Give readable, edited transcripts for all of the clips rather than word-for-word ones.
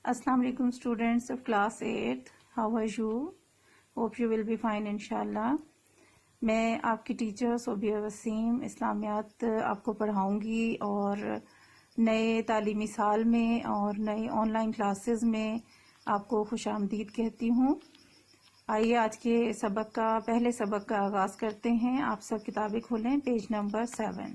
Assalamu alaikum students of class 8th. How are you? Hope you will be fine inshallah. میں آپ کی teacher Sobia Wasim اسلامیات آپ کو پڑھاؤں گی اور نئے تعلیمی سال میں اور نئے آن لائن کلاسز میں آپ کو خوش آمدید کہتی ہوں. آئیے آج کے پہلے سبق کا آغاز کرتے ہیں. آپ سب کتابیں کھولیں، پیج نمبر 7.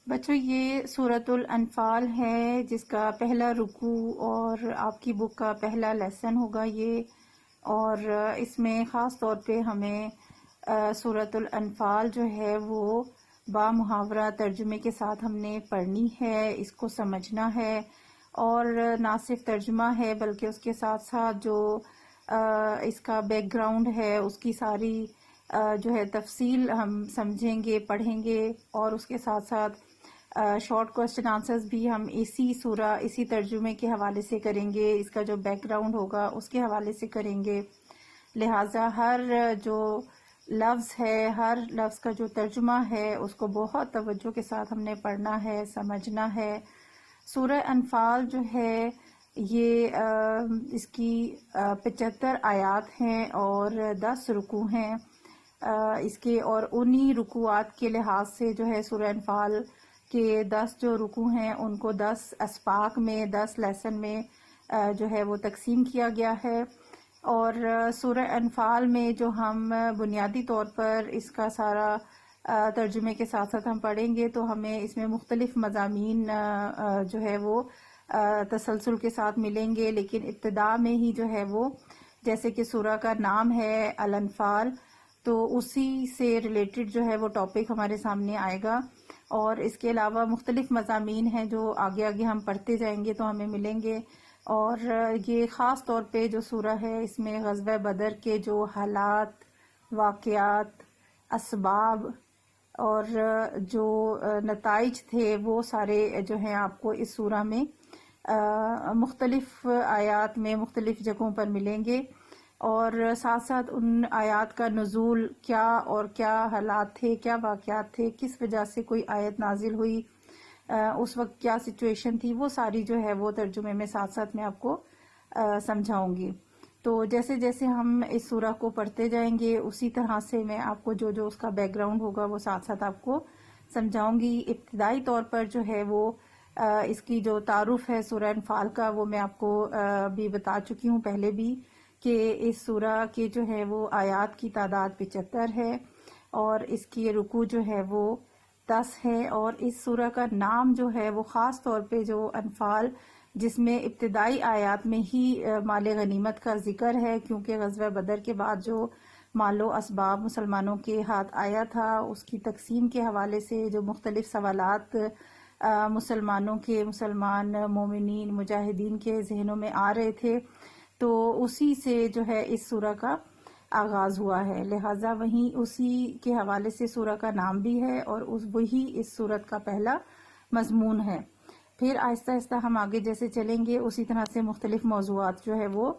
بچوں یہ سورۃ الانفال ہے جس کا پہلا رکوع اور آپ کی بک کا پہلا لیسن ہوگا یہ، اور اس میں خاص طور پہ ہمیں سورۃ الانفال جو ہے وہ با محاورہ ترجمے کے ساتھ ہم نے پڑھنی ہے، اس کو سمجھنا ہے، اور نہ صرف ترجمہ ہے بلکہ اس کے ساتھ ساتھ جو اس کا بیک گراؤنڈ ہے اس کی ساری جو ہے تفصیل ہم سمجھیں گے، پڑھیں گے، اور اس کے ساتھ ساتھ شارٹ کوسچن آنسرز بھی ہم اسی ترجمے کے حوالے سے کریں گے، اس کا جو بیک گراؤنڈ ہوگا اس کے حوالے سے کریں گے. لہٰذا ہر جو لفظ ہے، ہر لفظ کا جو ترجمہ ہے اس کو بہت توجہ کے ساتھ ہم نے پڑھنا ہے، سمجھنا ہے. سورہ انفال جو ہے یہ اس کی 75 آیات ہیں اور 10 رکوع ہیں. اس کے اور انہی رکوعات کے لحاظ سے جو ہے سورہ انفال کے 10 جو رکوع ہیں ان کو 10 اسباق میں، 10 لیسن میں جو ہے وہ تقسیم کیا گیا ہے. اور سورہ انفال میں جو ہم بنیادی طور پر اس کا سارا ترجمے کے ساتھ ساتھ ہم پڑھیں گے تو ہمیں اس میں مختلف مضامین جو ہے وہ تسلسل کے ساتھ ملیں گے. لیکن ابتدا میں ہی جو ہے وہ جیسے کہ سورہ کا نام ہے الانفال، تو اسی سے ریلیٹڈ جو ہے وہ ٹاپک ہمارے سامنے آئے گا. اور اس کے علاوہ مختلف مضامین ہیں جو آگے آگے ہم پڑھتے جائیں گے تو ہمیں ملیں گے. اور یہ خاص طور پہ جو سورہ ہے اس میں غزوہ بدر کے جو حالات، واقعات، اسباب اور جو نتائج تھے وہ سارے جو ہیں آپ کو اس سورہ میں مختلف آیات میں مختلف جگہوں پر ملیں گے. اور ساتھ ساتھ ان آیات کا نزول کیا اور کیا حالات تھے، کیا واقعات تھے، کس وجہ سے کوئی آیت نازل ہوئی، اس وقت کیا سچویشن تھی، وہ ساری جو ہے وہ ترجمے میں ساتھ ساتھ میں آپ کو سمجھاؤں گی. تو جیسے جیسے ہم اس سورہ کو پڑھتے جائیں گے اسی طرح سے میں آپ کو جو اس کا بیک گراؤنڈ ہوگا وہ ساتھ ساتھ آپ کو سمجھاؤں گی. ابتدائی طور پر جو ہے وہ اس کی جو تعارف ہے سورہ انفال کا وہ میں آپ کو بھی بتا چکی ہوں پہلے بھی، کہ اس سورہ کے جو ہے وہ آیات کی تعداد 75 ہے اور اس کی رکوع جو ہے وہ 10 ہے. اور اس سورہ کا نام جو ہے وہ خاص طور پہ جو انفال، جس میں ابتدائی آیات میں ہی مال غنیمت کا ذکر ہے، کیونکہ غزوہ بدر کے بعد جو مال و اسباب مسلمانوں کے ہاتھ آیا تھا اس کی تقسیم کے حوالے سے جو مختلف سوالات مسلمان مومنین مجاہدین کے ذہنوں میں آ رہے تھے، تو اسی سے جو ہے اس سورہ کا آغاز ہوا ہے. لہٰذا وہیں اسی کے حوالے سے سورہ کا نام بھی ہے اور وہی اس سورت کا پہلا مضمون ہے. پھر آہستہ آہستہ ہم آگے جیسے چلیں گے اسی طرح سے مختلف موضوعات جو ہے وہ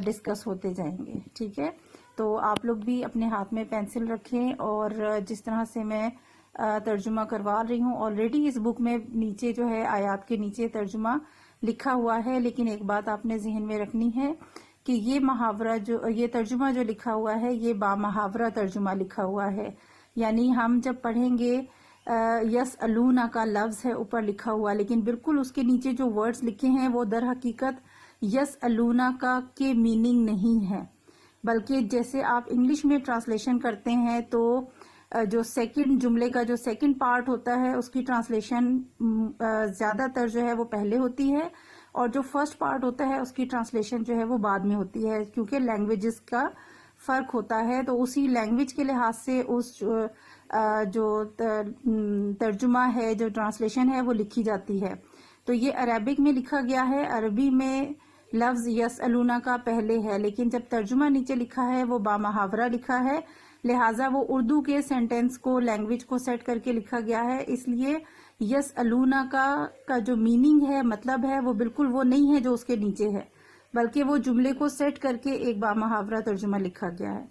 ڈسکس ہوتے جائیں گے. ٹھیک ہے، تو آپ لوگ بھی اپنے ہاتھ میں پینسل رکھیں، اور جس طرح سے میں ترجمہ کروا رہی ہوں آلریڈی اس بک میں نیچے جو ہے آیات کے نیچے ترجمہ لکھا ہوا ہے. لیکن ایک بات آپ نے ذہن میں رکھنی ہے کہ یہ ترجمہ جو لکھا ہوا ہے یہ با محاورہ ترجمہ لکھا ہوا ہے. یعنی ہم جب پڑھیں گے یسألون کا لفظ ہے اوپر لکھا ہوا، لیکن بالکل اس کے نیچے جو ورڈز لکھے ہیں وہ در حقیقت یسألون کا کے میننگ نہیں ہے، بلکہ جیسے آپ انگلش میں ٹرانسلیشن کرتے ہیں تو جو سیکنڈ جملے کا جو سیکنڈ پارٹ ہوتا ہے اس کی ٹرانسلیشن زیادہ تر جو ہے وہ پہلے ہوتی ہے، اور جو فرسٹ پارٹ ہوتا ہے اس کی ٹرانسلیشن جو ہے وہ بعد میں ہوتی ہے، کیونکہ لینگویجز کا فرق ہوتا ہے. تو اسی لینگویج کے لحاظ سے اس جو ترجمہ ہے، جو ٹرانسلیشن ہے وہ لکھی جاتی ہے. تو یہ عربک میں لکھا گیا ہے، عربی میں لفظ یسألون کا پہلے ہے، لیکن جب ترجمہ نیچے لکھا ہے وہ با محاورہ لکھا ہے، لہٰذا وہ اردو کے سینٹینس کو، لینگویج کو سیٹ کر کے لکھا گیا ہے. اس لیے یسألون کا جو میننگ ہے، مطلب ہے، وہ بالکل وہ نہیں ہے جو اس کے نیچے ہے، بلکہ وہ جملے کو سیٹ کر کے ایک با محاورہ ترجمہ لکھا گیا ہے.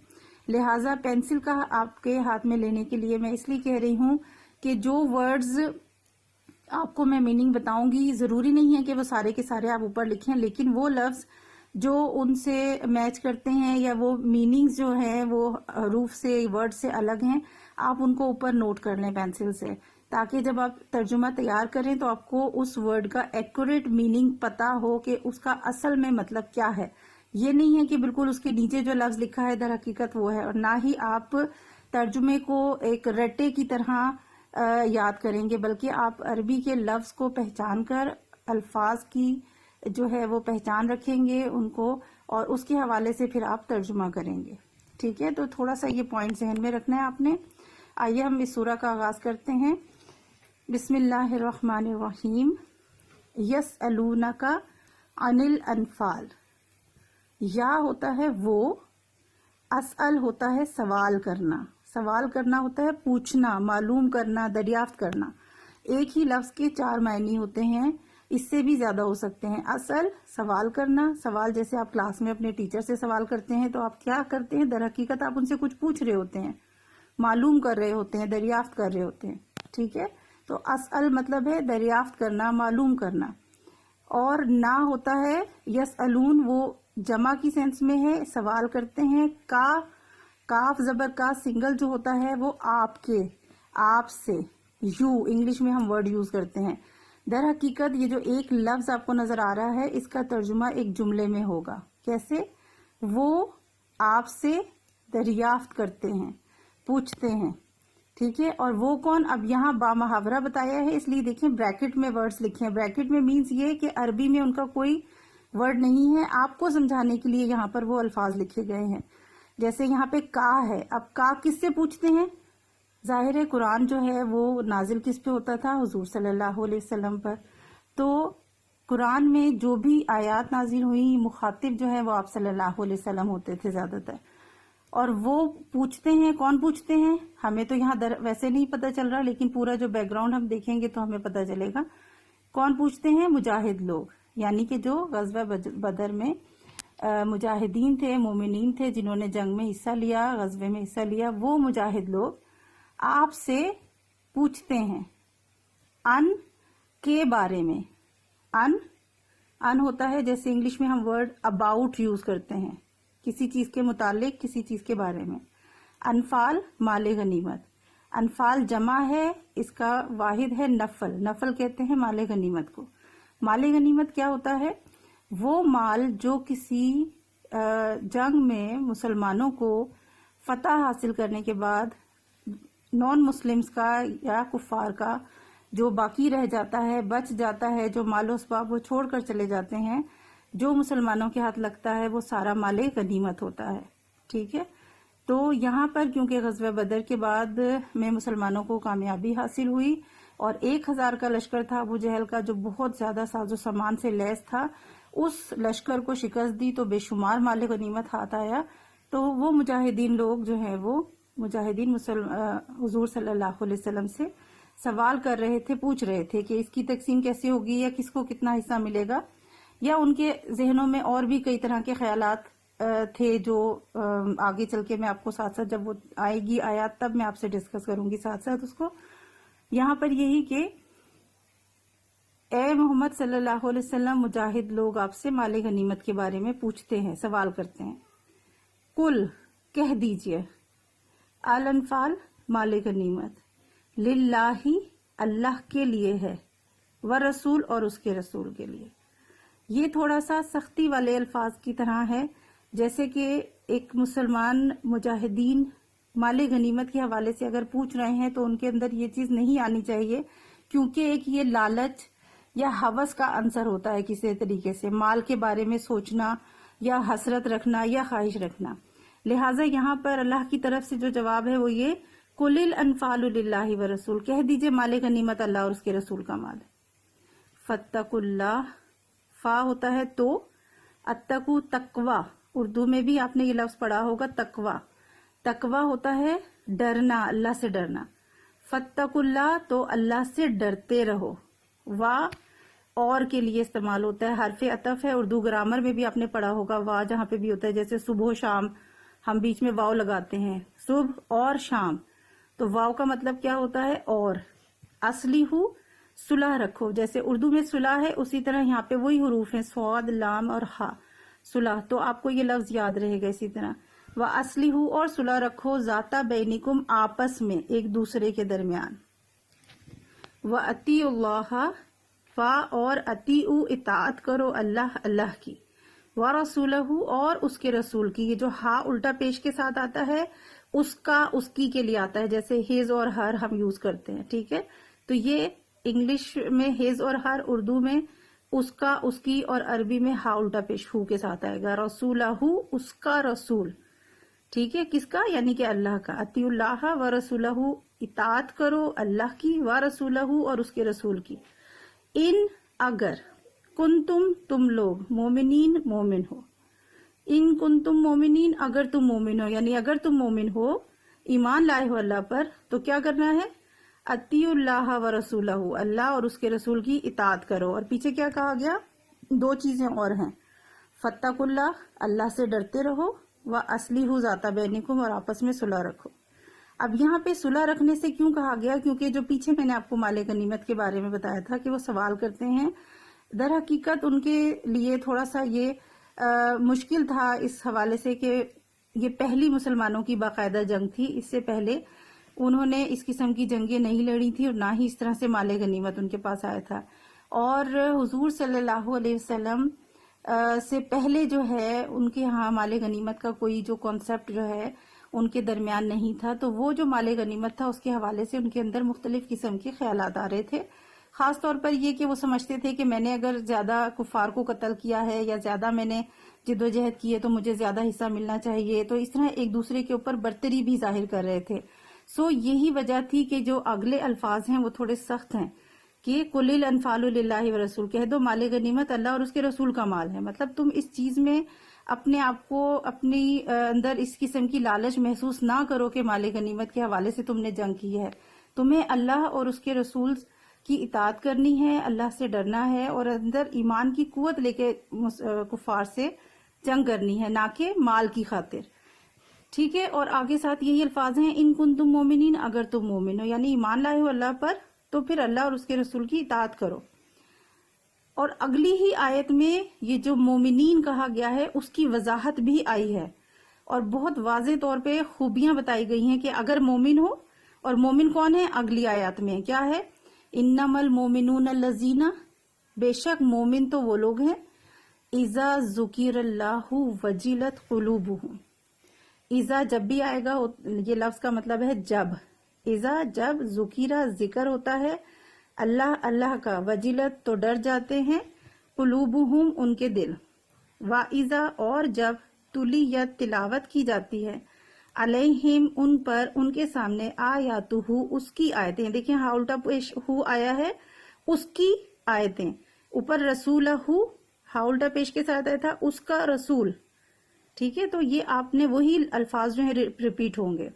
لہٰذا پینسل کا آپ کے ہاتھ میں لینے کے لیے میں اس لیے کہہ رہی ہوں کہ جو ورڈز آپ کو میں میننگ بتاؤں گی. ضروری نہیں ہے کہ وہ سارے کے سارے آپ اوپر لکھیں، لیکن وہ لفظ جو ان سے میچ کرتے ہیں یا وہ میننگز جو ہیں وہ حروف سے ورڈ سے الگ ہیں، آپ ان کو اوپر نوٹ کر لیں پینسل سے، تاکہ جب آپ ترجمہ تیار کریں تو آپ کو اس ورڈ کا ایکوریٹ میننگ پتا ہو کہ اس کا اصل میں مطلب کیا ہے. یہ نہیں ہے کہ بالکل اس کے نیچے جو لفظ لکھا ہے در حقیقت وہ ہے، اور نہ ہی آپ ترجمے کو ایک رٹے کی طرح یاد کریں گے، بلکہ آپ عربی کے لفظ کو پہچان کر الفاظ کی جو ہے وہ پہچان رکھیں گے ان کو، اور اس کے حوالے سے پھر آپ ترجمہ کریں گے. ٹھیک ہے، تو تھوڑا سا یہ پوائنٹ ذہن میں رکھنا ہے آپ نے. آئیے ہم اس سورہ کا آغاز کرتے ہیں. بسم اللہ الرحمن الرحیم. یسألونک عن الانفال. یا ہوتا ہے وہ، اسأل ہوتا ہے سوال کرنا. سوال کرنا ہوتا ہے پوچھنا، معلوم کرنا، دریافت کرنا. ایک ہی لفظ کے 4 معنی ہوتے ہیں، اس سے بھی زیادہ ہو سکتے ہیں. اصل سوال کرنا، سوال جیسے آپ کلاس میں اپنے ٹیچر سے سوال کرتے ہیں تو آپ کیا کرتے ہیں، در حقیقت آپ ان سے کچھ پوچھ رہے ہوتے ہیں، معلوم کر رہے ہوتے ہیں، دریافت کر رہے ہوتے ہیں. ٹھیک ہے، تو اسأل مطلب ہے دریافت کرنا، معلوم کرنا. اور نہ ہوتا ہے یسألون، وہ جمع کی سینس میں ہے، سوال کرتے ہیں. کاف زبر کا سنگل جو ہوتا ہے وہ آپ کے، آپ سے. یو انگلش میں ہم ورڈ یوز کرتے ہیں. در حقیقت یہ جو ایک لفظ آپ کو نظر آ رہا ہے اس کا ترجمہ ایک جملے میں ہوگا. کیسے؟ وہ آپ سے دریافت کرتے ہیں، پوچھتے ہیں. ٹھیک ہے، اور وہ کون؟ اب یہاں با محاورہ بتایا ہے، اس لیے دیکھیں بریکٹ میں ورڈز لکھیں. بریکٹ میں مینز یہ کہ عربی میں ان کا کوئی ورڈ نہیں ہے، آپ کو سمجھانے کے لیے یہاں پر وہ الفاظ لکھے گئے ہیں. جیسے یہاں پہ کا ہے، اب کا کس سے پوچھتے ہیں؟ ظاہر ہے قرآن جو ہے وہ نازل کس پہ ہوتا تھا؟ حضور صلی اللہ علیہ وسلم پر. تو قرآن میں جو بھی آیات نازل ہوئی، مخاطب جو ہے وہ آپ صلی اللہ علیہ وسلم ہوتے تھے زیادہ تر. اور وہ پوچھتے ہیں، کون پوچھتے ہیں؟ ہمیں تو یہاں ویسے نہیں پتہ چل رہا، لیکن پورا جو بیک گراؤنڈ ہم دیکھیں گے تو ہمیں پتہ چلے گا. کون پوچھتے ہیں؟ مجاہد لوگ، یعنی کہ جو غزوہ بدر میں مجاہدین تھے، مومنین تھے، جنہوں نے جنگ میں حصہ لیا، غزوے میں حصہ لیا، وہ مجاہد لوگ آپ سے پوچھتے ہیں ان کے بارے میں. ان ہوتا ہے جیسے انگلش میں ہم ورڈ اباؤٹ یوز کرتے ہیں، کسی چیز کے متعلق، کسی چیز کے بارے میں. انفال مال غنیمت. انفال جمع ہے، اس کا واحد ہے نفل. نفل کہتے ہیں مال غنیمت کو. مال غنیمت کیا ہوتا ہے؟ وہ مال جو کسی جنگ میں مسلمانوں کو فتح حاصل کرنے کے بعد نان مسلمز کا یا کفار کا جو باقی رہ جاتا ہے، بچ جاتا ہے، جو مال و اسباب وہ چھوڑ کر چلے جاتے ہیں، جو مسلمانوں کے ہاتھ لگتا ہے وہ سارا مال غنیمت ہوتا ہے. ٹھیک ہے، تو یہاں پر کیونکہ غزوہ بدر کے بعد میں مسلمانوں کو کامیابی حاصل ہوئی اور 1000 کا لشکر تھا ابو جہل کا، جو بہت زیادہ ساز و سامان سے لیس تھا، اس لشکر کو شکست دی تو بے شمار مال غنیمت ہاتھ آیا. تو وہ مجاہدین لوگ جو ہیں، وہ مجاہدین حضور صلی اللہ علیہ وسلم سے سوال کر رہے تھے، پوچھ رہے تھے کہ اس کی تقسیم کیسے ہوگی، یا کس کو کتنا حصہ ملے گا. یا ان کے ذہنوں میں اور بھی کئی طرح کے خیالات تھے جو آگے چل کے میں آپ کو ساتھ ساتھ جب وہ آئے گی آیات تب میں آپ سے ڈسکس کروں گی ساتھ ساتھ اس کو. یہاں پر یہی کہ اے محمد صلی اللہ علیہ وسلم، مجاہد لوگ آپ سے مال غنیمت کے بارے میں پوچھتے ہیں، سوال کرتے ہیں. کل کہہ دیجئے، الانفال مال غنیمت، للہ اللہ کے لیے ہے، ورسول اور اس کے رسول کے لیے. یہ تھوڑا سا سختی والے الفاظ کی طرح ہے، جیسے کہ ایک مسلمان مجاہدین مال غنیمت کے حوالے سے اگر پوچھ رہے ہیں تو ان کے اندر یہ چیز نہیں آنی چاہیے، کیونکہ ایک یہ لالچ یا ہوس کا عنصر ہوتا ہے کسی طریقے سے، مال کے بارے میں سوچنا یا حسرت رکھنا یا خواہش رکھنا. لہٰذا یہاں پر اللہ کی طرف سے جو جواب ہے وہ یہ، قُلِ الْأَنْفَالُ لِلَّهِ وَرَسُولِ، کہہ دیجئے مال غنیمت اللہ اور اس کے رسول کا مال. فَاتَّقُوا اللَّهَ، فا ہوتا ہے تو، اتقو تقوی، اردو میں بھی آپ نے یہ لفظ پڑھا ہوگا تقوی. تقوی ہوتا ہے ڈرنا، اللہ سے ڈرنا. فَاتَّقُوا اللَّهَ تو اللہ سے ڈرتے رہو. وا اور کے لیے استعمال ہوتا ہے، حرف عطف ہے. اردو گرامر میں بھی آپ نے پڑھا ہوگا وا جہاں پہ بھی ہوتا ہے، جیسے صبح و شام ہم بیچ میں واو لگاتے ہیں، صبح اور شام. تو واو کا مطلب کیا ہوتا ہے؟ اور. اصلی ہو صلح رکھو. جیسے اردو میں صلح ہے اسی طرح یہاں پہ وہی حروف ہیں صاد لام اور ہا صلح, تو آپ کو یہ لفظ یاد رہے گا اسی طرح. وَأَصْلِحُوا اور صلح رکھو ذات بینکم آپس میں ایک دوسرے کے درمیان. وَأَطِیعُوا اللَّهَ اور اطیعوا اطاعت کرو اللہ کی. وَرَسُولَهُ اور اس کے رسول کی. یہ جو ہا الٹا پیش کے ساتھ آتا ہے اس کا اس کی کے لیے آتا ہے, جیسے ہز اور ہر ہم یوز کرتے ہیں, ٹھیک ہے. تو یہ انگلش میں ہز اور ہر, اردو میں اس کا اس کی, اور عربی میں ہا الٹا پیش ہو کے ساتھ آئے گا. رسولہ اس کا رسول, ٹھیک ہے, کس کا یعنی کہ اللہ کا. اطیعوا اللہ و رسولہ اطاعت کرو اللہ کی, و رسولہ اور اس کے رسول کی. ان اگر کنتم تم لوگ مومنین مومن ہو. ان کنتم مومنین اگر تم مومن ہو, یعنی اگر تم مومن ہو ایمان لائے ہو اللہ پر تو کیا کرنا ہے؟ اطیعوا اللہ و رسولہ اللہ اور اس کے رسول کی اطاعت کرو. اور پیچھے کیا کہا گیا؟ دو چیزیں اور ہیں. فاتقوا اللہ سے ڈرتے رہو, واصلحوا ذات بینکم اور آپس میں صلح رکھو. اب یہاں پہ صلح رکھنے سے کیوں کہا گیا؟ کیونکہ جو پیچھے میں نے آپ کو مال غنیمت کے بارے میں بتایا تھا کہ وہ سوال کرتے ہیں, در حقیقت ان کے لیے تھوڑا سا یہ مشکل تھا اس حوالے سے کہ یہ پہلی مسلمانوں کی باقاعدہ جنگ تھی. اس سے پہلے انہوں نے اس قسم کی جنگیں نہیں لڑی تھی اور نہ ہی اس طرح سے مال غنیمت ان کے پاس آیا تھا. اور حضور صلی اللہ علیہ وسلم سے پہلے جو ہے ان کے ہاں مال غنیمت کا کوئی جو کانسیپٹ جو ہے ان کے درمیان نہیں تھا. تو وہ جو مال غنیمت تھا اس کے حوالے سے ان کے اندر مختلف قسم کے خیالات آ رہے تھے. خاص طور پر یہ کہ وہ سمجھتے تھے کہ میں نے اگر زیادہ کفار کو قتل کیا ہے یا زیادہ میں نے جد و جہد کی ہے تو مجھے زیادہ حصہ ملنا چاہیے. تو اس طرح ایک دوسرے کے اوپر برتری بھی ظاہر کر رہے تھے. یہی وجہ تھی کہ جو اگلے الفاظ ہیں وہ تھوڑے سخت ہیں کہ قُلِ الْأَنْفَالُ لِلَّهِ وَرَسُولِهِ, کہہ دو مال غنیمت اللہ اور اس کے رسول کا مال ہے. مطلب تم اس چیز میں اپنے آپ کو اپنی اندر اس قسم کی لالچ محسوس نہ کرو کہ مال غنیمت کے حوالے سے تم نے جنگ کی ہے. تمہیں اللہ اور اس کے رسول کی اطاعت کرنی ہے, اللہ سے ڈرنا ہے اور اندر ایمان کی قوت لے کے کفار سے جنگ کرنی ہے, نہ کہ مال کی خاطر, ٹھیک ہے. اور آگے ساتھ یہی الفاظ ہیں ان کنتم مومنین اگر تم مومن ہو, یعنی ایمان لائے ہو اللہ پر تو پھر اللہ اور اس کے رسول کی اطاعت کرو. اور اگلی ہی آیت میں یہ جو مومنین کہا گیا ہے اس کی وضاحت بھی آئی ہے اور بہت واضح طور پہ خوبیاں بتائی گئی ہیں کہ اگر مومن ہو. اور مومن کون ہے؟ اگلی آیات میں کیا ہے؟ انما المومنون الذین, بے شک مومن تو وہ لوگ ہیں, اذا ذکر اللہ وجلت قلوبہم. اذا جب بھی آئے گا, یہ لفظ کا مطلب ہے جب. اذا جب, ذکیرہ ذکر ہوتا ہے اللہ کا, وجلت تو ڈر جاتے ہیں, قلوبہم ان کے دل, واذا اور جب تلیت تلاوت کی جاتی ہے, علیہم ان پر ان کے سامنے, آیاتہ اس کی آیتیں. دیکھیں ہاں الٹا پیش ہو آیا ہے, اس کی آیتیں. اوپر رسولہ ہاں الٹا پیش کے ساتھ آیا تھا اس کا رسول, ٹھیک ہے. تو یہ آپ نے وہی الفاظ جو ہیں ریپیٹ ہوں گے.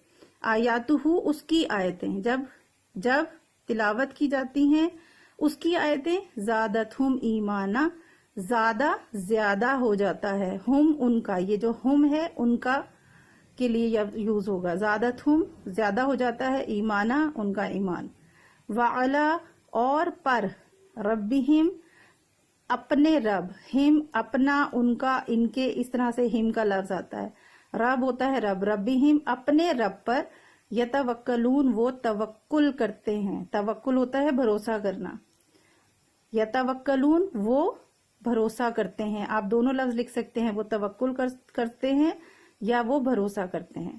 آیاتہ اس کی آیتیں, جب تلاوت کی جاتی ہیں اس کی آیتیں, زادتہم ایمانا, زیادہ ہو جاتا ہے, ہم ان کا, یہ جو ہم ہے ان کا کے لیے یوز ہوگا, زادتہم زیادہ ہو جاتا ہے, ایمانا ان کا ایمان, وعلا اور پر, ربہم اپنے رب, ہم اپنا ان کا, ان کے اس طرح سے ہم کا لفظ آتا ہے, رب ہوتا ہے رب, ربہم اپنے رب پر, یتوکلون وہ توکل کرتے ہیں, توکل ہوتا ہے بھروسہ کرنا, یتوکلون وہ بھروسہ کرتے ہیں. آپ دونوں لفظ لکھ سکتے ہیں, وہ توکل کرتے ہیں یا وہ بھروسہ کرتے ہیں,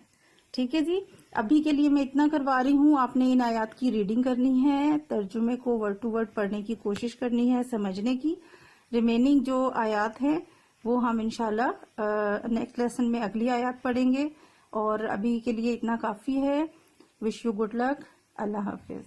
ٹھیک ہے جی. ابھی کے لیے میں اتنا کروا رہی ہوں, آپ نے ان آیات کی ریڈنگ کرنی ہے, ترجمے کو ورڈ ٹو ورڈ پڑھنے کی کوشش کرنی ہے, سمجھنے کی. ریمیننگ جو آیات ہیں وہ ہم انشاءاللہ نیکسٹ لیسن میں اگلی آیات پڑھیں گے. اور ابھی کے لیے اتنا کافی ہے. Wish you good luck. اللہ حافظ.